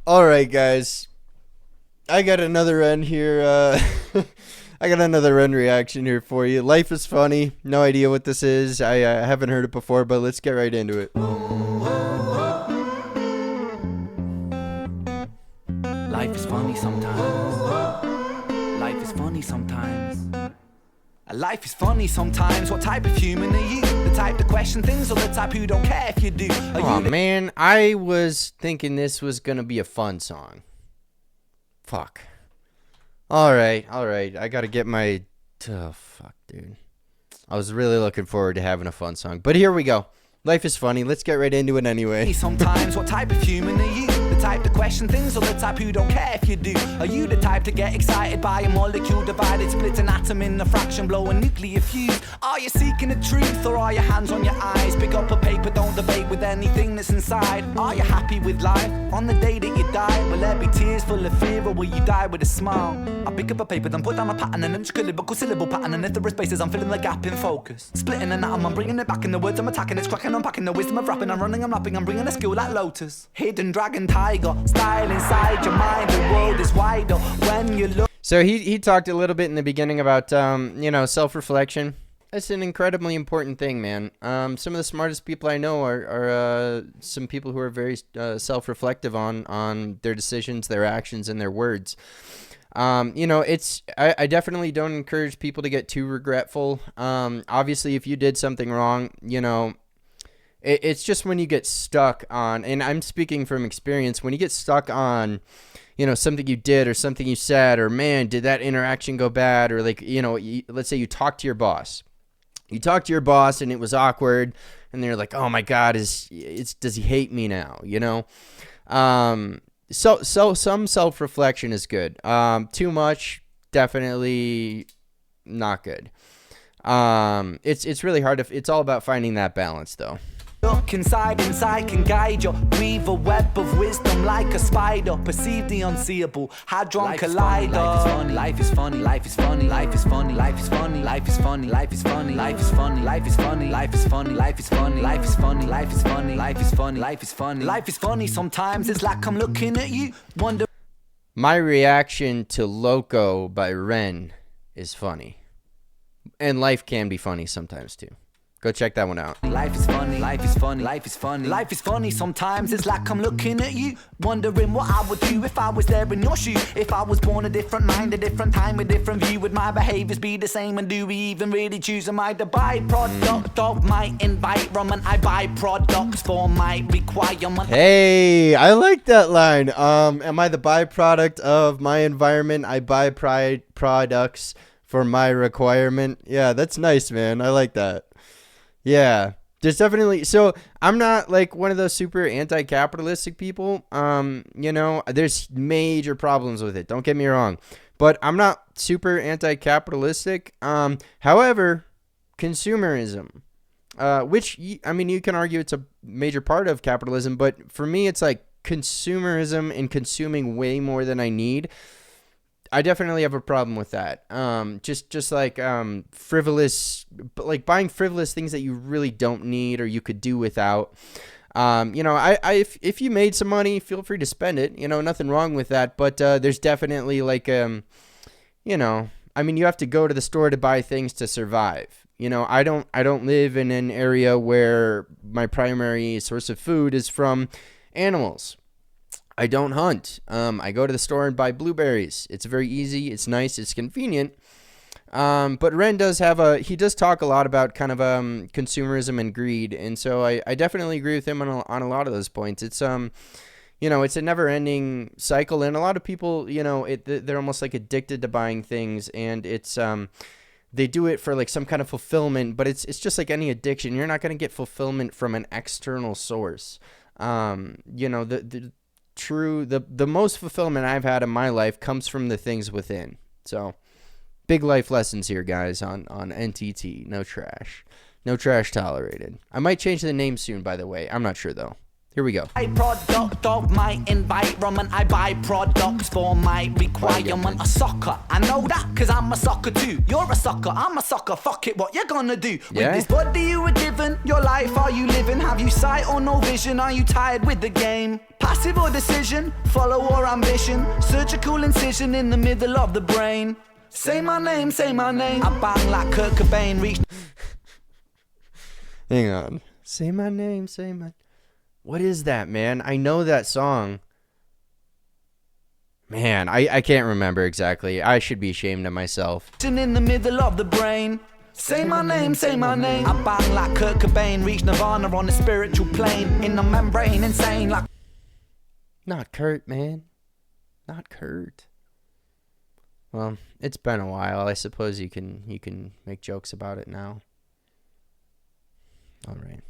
All right, guys. I got another run here. I got another run reaction here for you. Life is funny. No idea what this is. I haven't heard it before, but let's get right into it. Life is funny sometimes. Life is funny sometimes. Life is funny sometimes. What type of human are you? The type to question things or the type who don't care if you do? Oh man, I was thinking this was gonna be a fun song. Fuck. All right. I gotta get my. Oh fuck, dude. I was really looking forward to having a fun song, but here we go. Life is funny. Let's get right into it anyway. Sometimes, what type of human are you? The type to question things or the type who don't care if you do? Are you the type to get excited by a molecule divided, split an atom in a fraction, blow a nuclear fuse? Are you seeking the truth or are your hands on your eyes? Pick up a paper, don't debate with anything that's inside. Are you happy with life on the day that you die? Will there be tears full of fear or will you die with a smile? I pick up a paper, then put down a pattern, an intricate syllable pattern, and if there are spaces, I'm filling the gap in focus. Splitting an atom, I'm bringing it back in the words I'm attacking, it's cracking, unpacking the wisdom of rapping, I'm running, I'm rapping, I'm bringing a skill like Lotus. Hidden dragon tiger, style inside your mind, the world is wider when you look. So he talked a little bit in the beginning about self-reflection. That's an incredibly important thing, man. Some of the smartest people I know are some people who are very self-reflective on their decisions, their actions, and their words. I definitely don't encourage people to get too regretful. Obviously, if you did something wrong, it's just when you get stuck on, and I'm speaking from experience, when you get stuck on, something you did or something you said, or man, did that interaction go bad? Or let's say you talk to your boss. You talk to your boss and it was awkward and they're like, oh my God, does he hate me now? So some self-reflection is good. Too much, definitely not good. It's really hard it's all about finding that balance though. Look inside can guide you. Weave a web of wisdom like a spider. Perceive the unseeable, hadron collider. Life is funny, life is funny, life is funny, life is funny, life is funny, life is funny, life is funny, life is funny, life is funny, life is funny, life is funny, life is funny, life is funny, life is funny, life is funny. Sometimes it's like I'm looking at you, wonder. My reaction to Loco by Ren is funny. And life can be funny sometimes too. Go check that one out. Life is funny, life is funny, life is funny, life is funny. Sometimes it's like I'm looking at you, wondering what I would do if I was there in your shoes. If I was born a different mind, a different time, a different view, would my behaviors be the same? And do we even really choose? Am I the byproduct of my environment? I buy products for my requirement. Hey, I like that line. Am I the byproduct of my environment? I buy products for my requirement. Yeah, that's nice, man. I like that. Yeah, there's definitely, so I'm not like one of those super anti-capitalistic people. There's major problems with it. Don't get me wrong, but I'm not super anti-capitalistic. However, consumerism, which you can argue it's a major part of capitalism, but for me, it's like consumerism and consuming way more than I need. I definitely have a problem with that. Just like frivolous, like buying frivolous things that you really don't need or you could do without. If you made some money, feel free to spend it. Nothing wrong with that. But there's definitely like, you have to go to the store to buy things to survive. I don't live in an area where my primary source of food is from animals. I don't hunt. I go to the store and buy blueberries. It's very easy. It's nice. It's convenient. But Ren does talk a lot about kind of consumerism and greed. And so I definitely agree with him on a lot of those points. It's, it's a never ending cycle. And a lot of people, they're almost like addicted to buying things. And it's, they do it for like some kind of fulfillment, but it's just like any addiction. You're not going to get fulfillment from an external source. The most fulfillment I've had in my life comes from the things within. So big life lessons here, guys, on NTT. No trash tolerated. I might change the name soon, by the way. I'm not sure though. Here we go. I product of my environment. I buy products for my requirement. A sucker, I know that cause I'm a sucker too. You're a sucker, I'm a sucker. Fuck it, what you gonna do? Yeah. With this body you were given, your life are you living? Have you sight or no vision? Are you tired with the game? Passive or decision, follow or ambition? Surgical incision in the middle of the brain. Say my name, say my name. I bang like Kurt Cobain, reach. Hang on. Say my name, say my... What is that, man? I know that song. Man, I can't remember exactly. I should be ashamed of myself. In the middle of the brain. Say my name, say my name. I bang like Kurt Cobain, reach nirvana on the spiritual plane. In the membrane, insane like... Not Kurt, man. Not Kurt. Well, it's been a while. I suppose you can make jokes about it now. All right.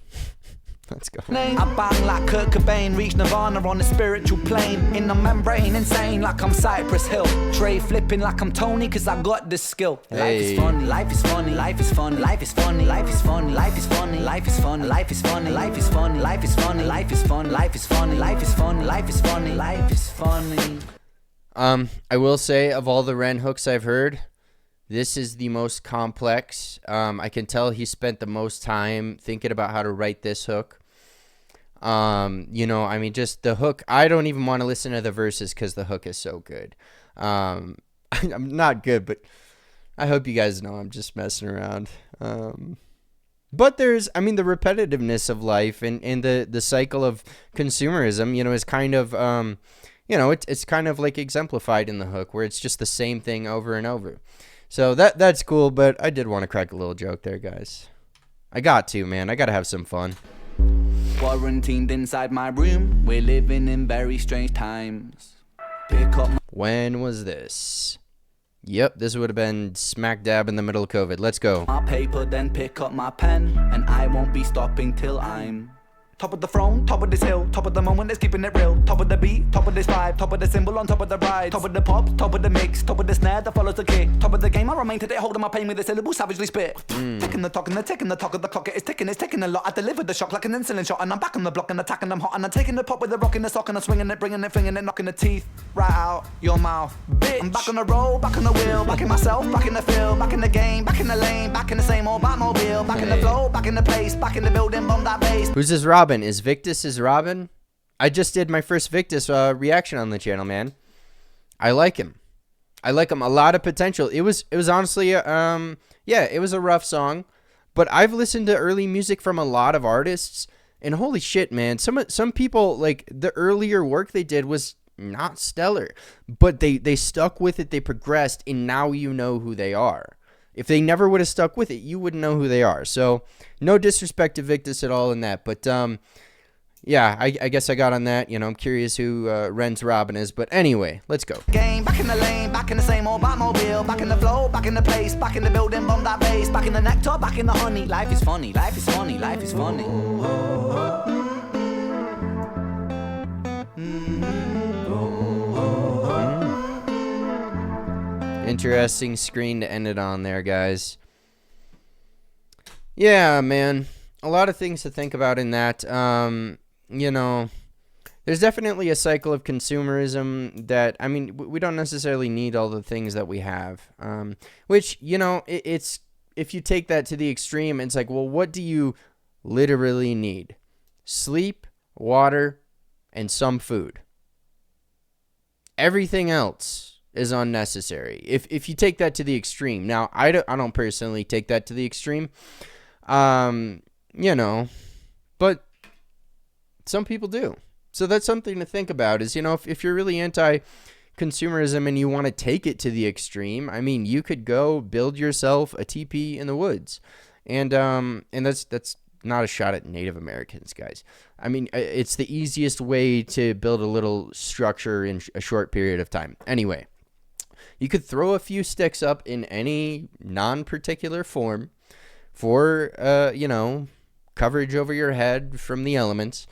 Let's go. I bang like Kurt Cobain, reach nirvana on the spiritual plane. In the membrane, insane like I'm Cypress Hill. Tray flipping like I'm Tony, cause I got the skill. Hey. Life is funny, life is funny, life is funny, life is funny, life is funny, life is funny, life is funny, life is funny, life is funny, life is funny, life is funny, life is funny, life is funny, life is funny, life is funny. I will say, of all the Ren hooks I've heard, this is the most complex. I can tell he spent the most time thinking about how to write this hook. I mean, just the hook. I don't even want to listen to the verses because the hook is so good. I'm not good, but I hope you guys know I'm just messing around. But there's, I mean, the repetitiveness of life and the cycle of consumerism, is kind of, it's kind of like exemplified in the hook where it's just the same thing over and over. So that's cool, but I did want to crack a little joke there, guys. I got to, man. I got to have some fun. Quarantined inside my room, we're living in very strange times. Pick up When was this? Yep, this would have been smack dab in the middle of COVID. Let's go. my paper, then pick up my pen, and I won't be stopping till I'm top of the throne, top of this hill, top of the moment that's keeping it real, top of the beat, top of this vibe, top of the symbol on top of the ride, top of the pop, top of the mix, top of the snare that follows the kick, top of the game I remain today, holding my pain with the syllable savagely spit. Ticking the talk and the ticking the talk of the clock, it's ticking a lot. I delivered the shock like an insulin shot, and I'm back on the block and attacking them hot, and I'm taking the pop with the rock in the sock, and I'm swinging it, bringing it, flinging it, knocking the teeth right out your mouth, bitch. I'm back on the road, back on the wheel, back in myself, back in the field, back in the game, back in the lane, back in the same old Batmobile, back in the flow, back in the place, back in the building, bomb that base. Who's this Robin? Is Victus is Robin? I just did my first Victus reaction on the channel, man. I like him. I like him. A lot of potential. It was honestly, it was a rough song, but I've listened to early music from a lot of artists, and holy shit, man. Some people, like, the earlier work they did was not stellar, but they stuck with it, they progressed, and now you know who they are. If they never would have stuck with it, you wouldn't know who they are. So, no disrespect to Victus at all in that, but yeah, I guess I got on that. I'm curious who Ren's Robin is. But anyway, let's go. Game, back in the lane, back in the same old Batmobile, back in the flow, back in the place, back in the building, bomb that base, back in the nectar, back in the honey. Life is funny, life is funny, life is funny. Interesting screen to end it on there, guys. Yeah, man. A lot of things to think about in that. There's definitely a cycle of consumerism that, I mean, we don't necessarily need all the things that we have. Which, it's, if you take that to the extreme, it's like, well, what do you literally need? Sleep, water, and some food. Everything else is unnecessary. If you take that to the extreme. Now, I don't personally take that to the extreme. But some people do. So that's something to think about is, if you're really anti-consumerism and you want to take it to the extreme, I mean, you could go build yourself a teepee in the woods. And that's not a shot at Native Americans, guys. I mean, it's the easiest way to build a little structure in a short period of time. Anyway, you could throw a few sticks up in any non-particular form for, coverage over your head from the elements.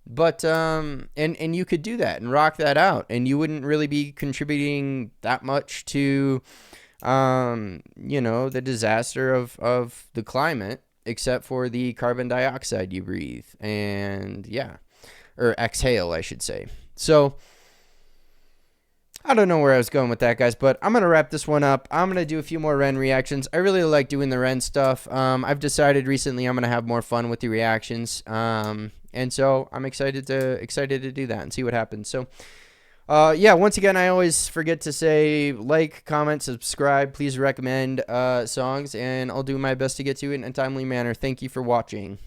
But you could do that and rock that out, and you wouldn't really be contributing that much to, the disaster of the climate. except for the carbon dioxide you breathe. And yeah, or exhale, I should say. So I don't know where I was going with that, guys, but I'm going to wrap this one up. I'm going to do a few more Ren reactions. I really like doing the Ren stuff. I've decided recently I'm going to have more fun with the reactions. And so I'm excited to do that and see what happens. So yeah, once again, I always forget to say like, comment, subscribe. Please recommend songs, and I'll do my best to get to it in a timely manner. Thank you for watching.